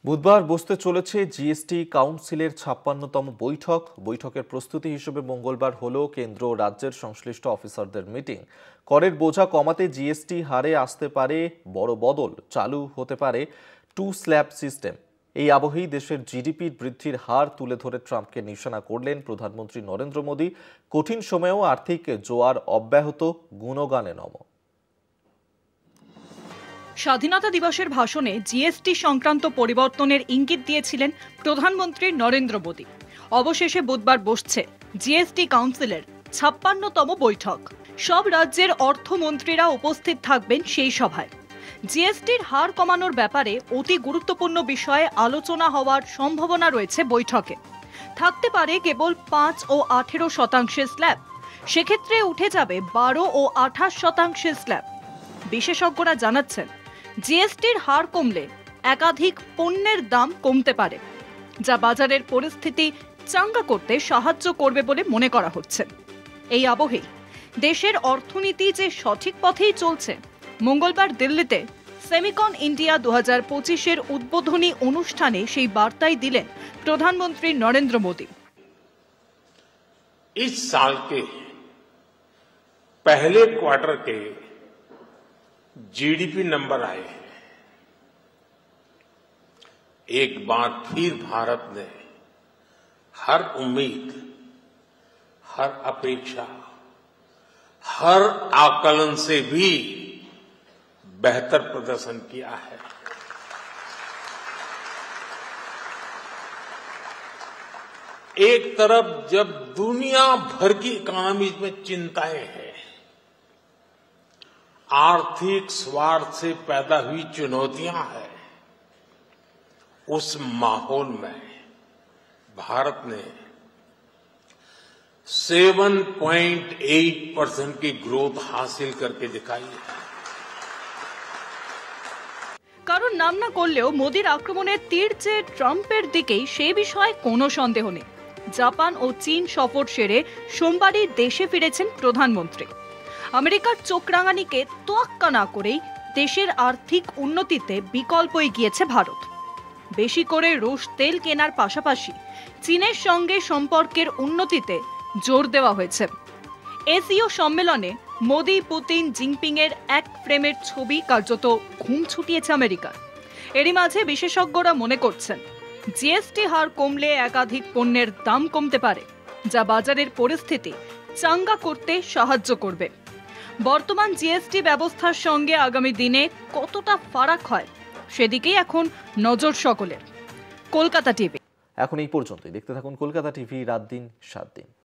বুধবার বসতে চলেছে জিএসটি কাউন্সিলের ৫৬তম বৈঠকের প্রস্তুতি হিসেবে মঙ্গলবার হলো কেন্দ্র ও রাজ্যের সংশ্লিষ্ট অফিসারদের মিটিং। করের বোঝা কমাতে জিএসটি হারে আসতে পারে বড় বদল, চালু হতে পারে 2 স্ল্যাব সিস্টেম। এই আবহেই দেশের জিডিপির বৃদ্ধির হার তুলে ধরে ট্রাম্পকে নিশানা করলেন প্রধানমন্ত্রী নরেন্দ্র মোদী। কঠিন সময়েও আর্থিক জোয়ার অব্যাহত, গুণগানে নম। স্বাধীনতা দিবসের ভাষণে জিএসটি সংক্রান্ত পরিবর্তনের ইঙ্গিত দিয়েছিলেন প্রধানমন্ত্রী নরেন্দ্র মোদী। অবশেষে বুধবার বসছে জিএসটি কাউন্সিলের ৫৬তম বৈঠক। সব রাজ্যের অর্থমন্ত্রীরা উপস্থিত থাকবেন সেই সভায়। জিএসটির হার কমানোর ব্যাপারে অতি গুরুত্বপূর্ণ বিষয়ে আলোচনা হওয়ার সম্ভাবনা রয়েছে বৈঠকে। থাকতে পারে কেবল ৫ ও ১৮% স্ল্যাব, সেক্ষেত্রে উঠে যাবে ১২ ও ২৮% স্ল্যাব। বিশেষজ্ঞরা জানাচ্ছেন, জিএসটির হার কমলে একাধিক পণ্যের দাম কমতে পারে, যা বাজারের পরিস্থিতি চাঙ্গা করতে সাহায্য করবে বলে মনে করা হচ্ছে। এই আবহে দেশের অর্থনীতি যে সঠিক পথেই চলছে, মঙ্গলবার দিল্লিতে সেমিকন ইন্ডিয়া ২০২৫-এর উদ্বোধনী অনুষ্ঠানে সেই বার্তাই দিলেন প্রধানমন্ত্রী নরেন্দ্র মোদী। इस साल के पहले क्वार्टर के जीडीपी नंबर आए हैं। एक बार फिर भारत ने हर उम्मीद, हर अपेक्षा, हर आकलन से भी बेहतर प्रदर्शन किया है। एक तरफ जब दुनिया भर की इकोनॉमी में चिंताएं हैं, आर्थिक स्वार्थ से पैदा हुई चुनौतियां हैं, उस माहौल में भारत ने 7.8% की ग्रोथ हासिल करके दिखाई है। কারণ নাম না করলেও মোদির আক্রমণের তীর যে ট্রাম্পের দিকেই, সে বিষয়ে কোনো সন্দেহ নেই। জাপান ও চীন সফর সেরে সোমবারই দেশে ফিরেছেন প্রধানমন্ত্রী। আমেরিকার চোখ রাঙানিকে তোয়াক্কা না করেই দেশের আর্থিক উন্নতিতে বিকল্পই গিয়েছে ভারত। বেশি করে রুশ তেল কেনার পাশাপাশি চীনের সঙ্গে সম্পর্কের উন্নতিতে জোর দেওয়া হয়েছে। এসিও সম্মেলনে মোদি, পুতিন, জিনপিং এর এক ফ্রেমের ছবি কার্যত ঘুম ছুটিয়েছে আমেরিকার। এরই মাঝে বিশেষজ্ঞরা মনে করছেন, জিএসটি হার কমলে একাধিক পণ্যের দাম কমতে পারে, যা বাজারের পরিস্থিতি চাঙ্গা করতে সাহায্য করবে। বর্তমান জিএসটি ব্যবস্থার সঙ্গে আগামী দিনে কতটা ফারাক হয়, সেদিকেই এখন নজর সকলের। কলকাতা টিভি। এখন এই পর্যন্তই। দেখতে থাকুন কলকাতা টিভি, রাত দিন 7 দিন।